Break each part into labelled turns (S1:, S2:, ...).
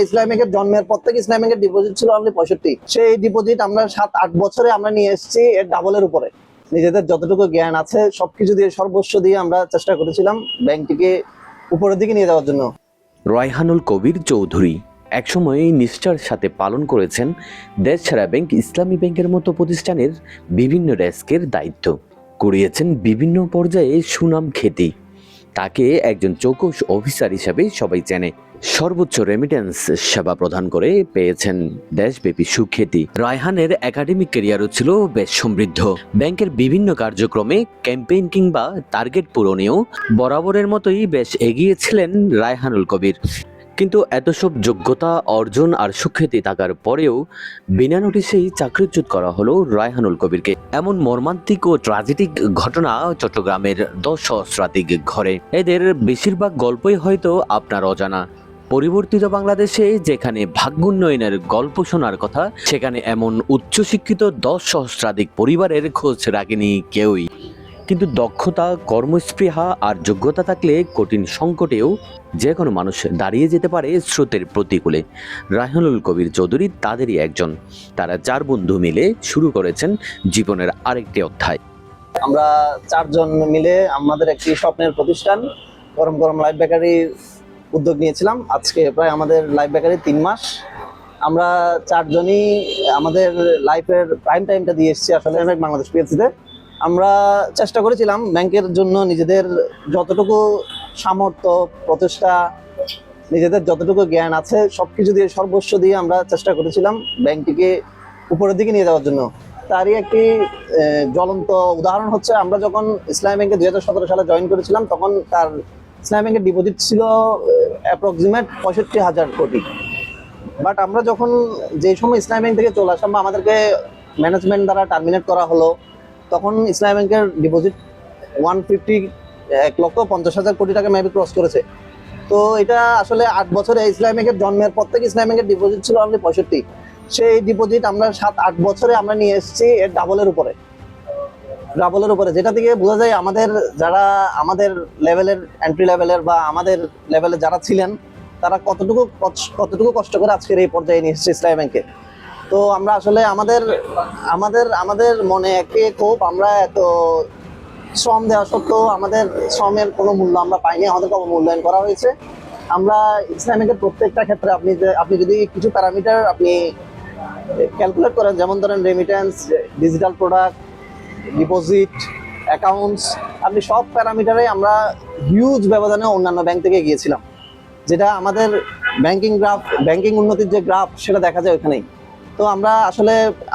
S1: ইসলামী ব্যাংকের জন্মের পর থেকে ইসলামী ব্যাংকের ডিপোজিট ছিল অনলি 65। সেই ডিপোজিট আমরা 7-8 বছরে আমরা নিয়ে এসেছি এর ডাবলের উপরে। নিজেদের যতটুকু জ্ঞান আছে সবকিছু দিয়ে সর্বস্ব দিয়ে আমরা চেষ্টা করেছিলাম ব্যাংকটিকে উপরের দিকে নিয়ে যাওয়ার জন্য।
S2: রায়হানুল কবির চৌধুরী একসময় নিষ্ঠার সাথে পালন করেছেন দেশ ছাড়া ব্যাংক ইসলামী ব্যাংকের মতো প্রতিষ্ঠানের বিভিন্ন ডেস্কের দায়িত্ব, কুড়িয়েছেন বিভিন্ন পর্যায়ে সুনাম খ্যাতি। তাকে একজন চৌকস অফিসার হিসাবে সবাই চেনে। সর্বোচ্চ রেমিটেন্স সেবা প্রদান করে পেয়েছেন দেশব্যাপী সুখ্যাতি। রায়হানের একাডেমিক ক্যারিয়ারও ছিল বেশ সমৃদ্ধ। ব্যাংকের বিভিন্ন কার্যক্রমে ক্যাম্পেইন কিংবা টার্গেট পূরণেও বরাবরের মতোই বেশ এগিয়ে ছিলেন রায়হানুল কবির। কিন্তু এত সব যোগ্যতা অর্জন আর সুখ্যাতি থাকার পরেও বিনা নোটিশেই চাকরিচ্যুত করা হলো রায়হানুল কবিরকে। এমন মর্মান্তিক ও ট্র্যাজেডিক ঘটনা চট্টগ্রামের 10 সহস্রাধিক ঘরে। এদের বেশিরভাগ গল্পই হয়তো আপনার অজানা। পরিবর্তিত বাংলাদেশে যেখানে ভাগ্যোন্নয়নের গল্প শোনার কথা, সেখানে এমন উচ্চশিক্ষিত 10 সহস্রাধিক পরিবারের খোঁজ রাখেনি কেউই। কিন্তু দক্ষতা, কর্মস্পৃহা আর যোগ্যতা থাকলে কঠিন সংকটেও যে কোনো মানুষ দাঁড়িয়ে যেতে পারে স্রোতের প্রতিকূলে। রায়হানুল কবির চৌধুরী তাদেরই একজন। তারা 4 বন্ধু মিলে শুরু করেছেন জীবনের আরেকটি অধ্যায়।
S1: আমরা 4 জন মিলে আমাদের একটি স্বপ্নের প্রতিষ্ঠান গরম গরম লাইফ বেকারির উদ্যোগ নিয়েছিলাম। আজকে প্রায় আমাদের লাইফ বেকারি 3 মাস। আমরা 4 জনই আমাদের লাইফের প্রাইম টাইমটা দিয়ে এসেছি আসলে বাংলাদেশ পিএলসিতে। আমরা চেষ্টা করেছিলাম ব্যাংকের জন্য নিজেদের যতটুকু সামর্থ্য, প্রচেষ্টা, নিজেদের যতটুকু জ্ঞান আছে সবকিছু দিয়ে সর্বস্ব দিয়ে আমরা চেষ্টা করেছিলাম ব্যাংকটিকে উপরের দিকে নিয়ে যাওয়ার জন্য। তারই একটি জ্বলন্ত উদাহরণ হচ্ছে, আমরা যখন ইসলামী ব্যাংকে 2017 সালে জয়েন করেছিলাম তখন তার ইসলামী ব্যাংকের ডিপোজিট ছিল অ্যাপ্রক্সিমেট 65,000 কোটি। বাট আমরা যখন যে সময় ইসলামী ব্যাংক থেকে চলে আসলাম বা আমাদেরকে ম্যানেজমেন্ট দ্বারা টার্মিনেট করা হলো, তখন ইসলামী ব্যাংকের ডিপোজিট 1,50,000 কোটি টাকা মেবি ক্রস করেছে। তো এটা আসলে 8 বছরে ইসলামী ব্যাংকের জন্মের পর থেকে ইসলামী ব্যাংকের ডিপোজিট ছিল অনলি 65। সেই ডিপোজিট আমরা 7-8 বছরে আমরা নিয়ে এসেছি এর ডাবলের উপরে, যেটা থেকে বোঝা যায় আমাদের যারা আমাদের লেভেলের এন্ট্রি লেভেলের বা আমাদের লেভেলে যারা ছিলেন তারা কতটুকু কষ্ট করে আজকের এই পর্যায়ে নিয়ে এসেছে ইসলামী ব্যাংকে। তো আমরা আসলে আমাদের মনে একটি ক্ষোভ, আমরা এত শ্রম দেওয়া সত্ত্বেও আমাদের শ্রমের কোনো মূল্য আমরা পাইনি, আমাদেরকে অবমূল্যায়ন করা হয়েছে। আমরা ইসলামী ব্যাংকের প্রত্যেকটা ক্ষেত্রে আপনি যদি কিছু প্যারামিটার আপনি ক্যালকুলেট করেন, যেমন ধরেন remittance, digital product, deposit, accounts, আপনি সব প্যারামিটারে আমরা হিউজ ব্যবধানে অন্যান্য ব্যাংক থেকে গিয়েছিলাম, যেটা আমাদের ব্যাংকিং উন্নতির যে গ্রাফ সেটা দেখা যায় ওখানেই। তো আমরা আসলে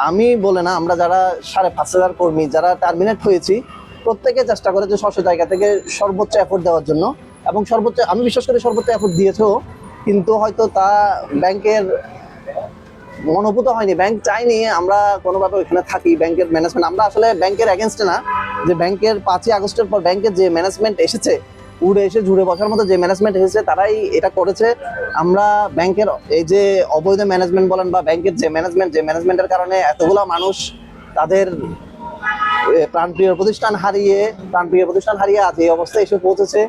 S1: আমি বলে না, আমরা যারা 5,500 কর্মী যারা টার্মিনেট হয়েছি প্রত্যেকে চেষ্টা করেছে স্ব জায়গা থেকে সর্বোচ্চ এফোর্ট দেওয়ার জন্য, এবং আমি বিশ্বাস করি সর্বোচ্চ এফোর্ট দিয়েছেও, কিন্তু হয়তো তা ব্যাংকের মনোভূত হয়নি, ব্যাংক চাইনি আমরা কোনোভাবে ওইখানে থাকি। ব্যাংকের ম্যানেজমেন্ট, আমরা আসলে ব্যাংকের এগেনস্টে না, যে ব্যাংকের 5ই আগস্টের পর ব্যাংকের যে ম্যানেজমেন্ট এসেছে, উড়ে এসে ঝুড়ে বসার মতো যে ম্যানেজমেন্ট এসেছে তারাই এটা করেছে। আমরা ব্যাংকের এই যে অবৈধ ম্যানেজমেন্ট বলেন বা ব্যাংকের যে ম্যানেজমেন্টের কারণে এতগুলো মানুষ তাদের প্রাণপ্রিয় প্রতিষ্ঠান হারিয়ে আজ এই অবস্থায় এসে পৌঁছেছে,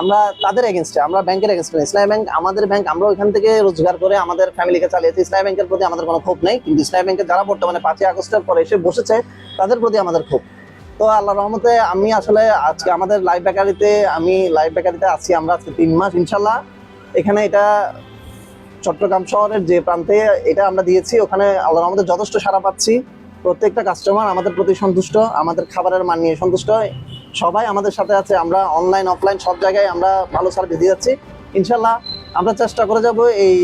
S1: আমরা তাদের এগেনস্টে, আমরা ব্যাংকের এগেনস্টে। ইসলামী ব্যাংক আমাদের ব্যাংক, আমরা ওইখান থেকে রোজগার করে আমাদের ফ্যামিলিকে চালিয়েছি। ইসলামী ব্যাংকের প্রতি আমাদের কোনো ক্ষোভ নেই, কিন্তু ইসলামী ব্যাংকের যারা বর্তমানে 5ই আগস্টের পরে এসে বসেছে তাদের প্রতি আমাদের ক্ষোভ। তো আল্লাহর রহমতে আমি আসলে আজকে আমাদের লাইফ বেকারিতে আছি আমরা আজকে 3 মাস ইনশাল্লাহ। এখানে এটা চট্টগ্রাম শহরের যে প্রান্তে এটা আমরা দিয়েছি, ওখানে আল্লাহর রহমতে যথেষ্ট সাড়া পাচ্ছি। প্রত্যেকটা কাস্টমার আমাদের প্রতি সন্তুষ্ট, আমাদের খাবারের মান নিয়ে সন্তুষ্ট, সবাই আমাদের সাথে আছে। আমরা অনলাইন অফলাইন সব জায়গায় আমরা ভালো সার্ভিস দিয়ে যাচ্ছি ইনশাল্লাহ। আমরা চেষ্টা করে যাব এই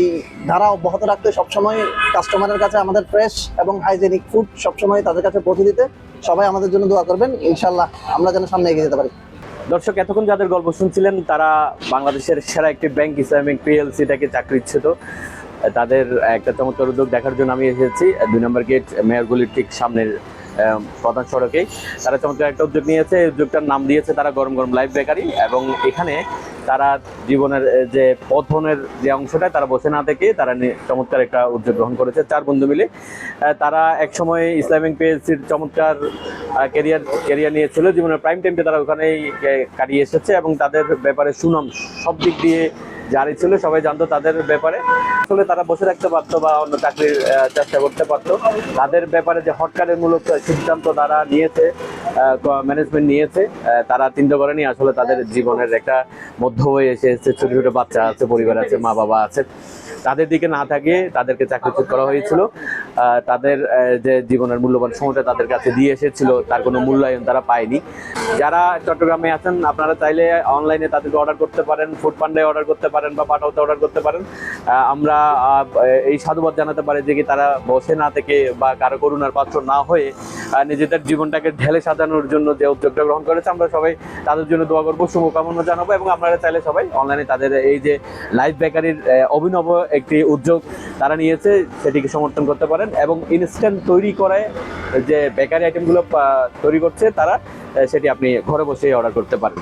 S1: ধারা অব্যাহত রাখতে, সবসময় কাস্টমারের কাছে আমাদের ফ্রেশ এবং হাইজেনিক ফুড সবসময় তাদের কাছে পৌঁছে দিতে। সবাই আমাদের জন্য দোয়া করবেন ইনশাল্লাহ, আমরা যেন সামনে এগিয়ে যেতে পারি।
S3: দর্শক, এতক্ষণ যাদের গল্প শুনছিলেন তারা বাংলাদেশের সেরা একটি ব্যাংক ইসলামী ব্যাংক পিএলসিটাকে চাকরিচ্যুত। তাদের একটা চমৎকার উদ্যোগ দেখার জন্য আমি এসেছি 2 নম্বর গেট মেয়রগুলির ঠিক সামনের প্রধান সড়কে। তারা চমৎকার একটা উদ্যোগ নিয়েছে, এই উদ্যোগটার নাম দিয়েছে তারা গরম গরম লাইফ বেকারি। এবং এখানে তারা জীবনের যে পথনের যে অংশটা তারা বসে না থেকে তারা চমৎকার একটা উদ্যোগ গ্রহণ করেছে 4 বন্ধু মিলে। তারা একসময় ইসলামী ব্যাংক পিএলসির চমৎকার ক্যারিয়ার নিয়েছিল, জীবনের প্রাইম টাইমটা তারা ওখানেই কাটিয়ে এসেছে এবং তাদের ব্যাপারে সুনাম সব দিক দিয়ে যারাই ছিল সবাই জানতো তাদের ব্যাপারে। আসলে তারা বসে রাখতে পারতো বা অন্য চাকরির চেষ্টা করতে পারতো। তাদের ব্যাপারে যে হটকারের মূলক সিদ্ধান্ত তারা নিয়েছে, ম্যানেজমেন্ট নিয়েছে, তারা চিন্তা করেনি আসলে তাদের জীবনের একটা মধ্য হয়ে এসেছে, ছোট ছোট বাচ্চা আছে, পরিবার আছে, মা বাবা আছে, তাদের দিকে না থাকিয়ে তাদেরকে চাকরিচ্যুত করা হয়েছিল। তাদের যে জীবনের মূল্যবান সময়টা তাদের কাছে দিয়ে এসেছিল তার কোনো মূল্যায়ন তারা পায়নি। যারা চট্টগ্রামে আছেন আপনারা চাইলে অনলাইনে তাদেরকে অর্ডার করতে পারেন, ফুড পান্ডায় অর্ডার করতে পারেন বা পাঠাওতে অর্ডার করতে পারেন। আমরা এই সাধুবাদ জানাতে পারি যে কি তারা বসে না থেকে বা কারো করুণার পাত্র না হয়ে নিজেদের জীবনটাকে ঢেলে সাজানোর জন্য যে উদ্যোগটা গ্রহণ করেছে, আমরা সবাই তাদের জন্য দোয়া করবো, শুভকামনা জানাবো। এবং আপনারা চাইলে সবাই অনলাইনে তাদের এই যে লাইফ বেকারির অভিনব একটি উদ্যোগ তারা নিয়েছে সেটিকে সমর্থন করতে পারেন। এবং ইনস্ট্যান্ট তৈরি করে যে বেকারি আইটেমগুলো তৈরি করছে তারা, সেটি আপনি ঘরে বসেই অর্ডার করতে পারেন।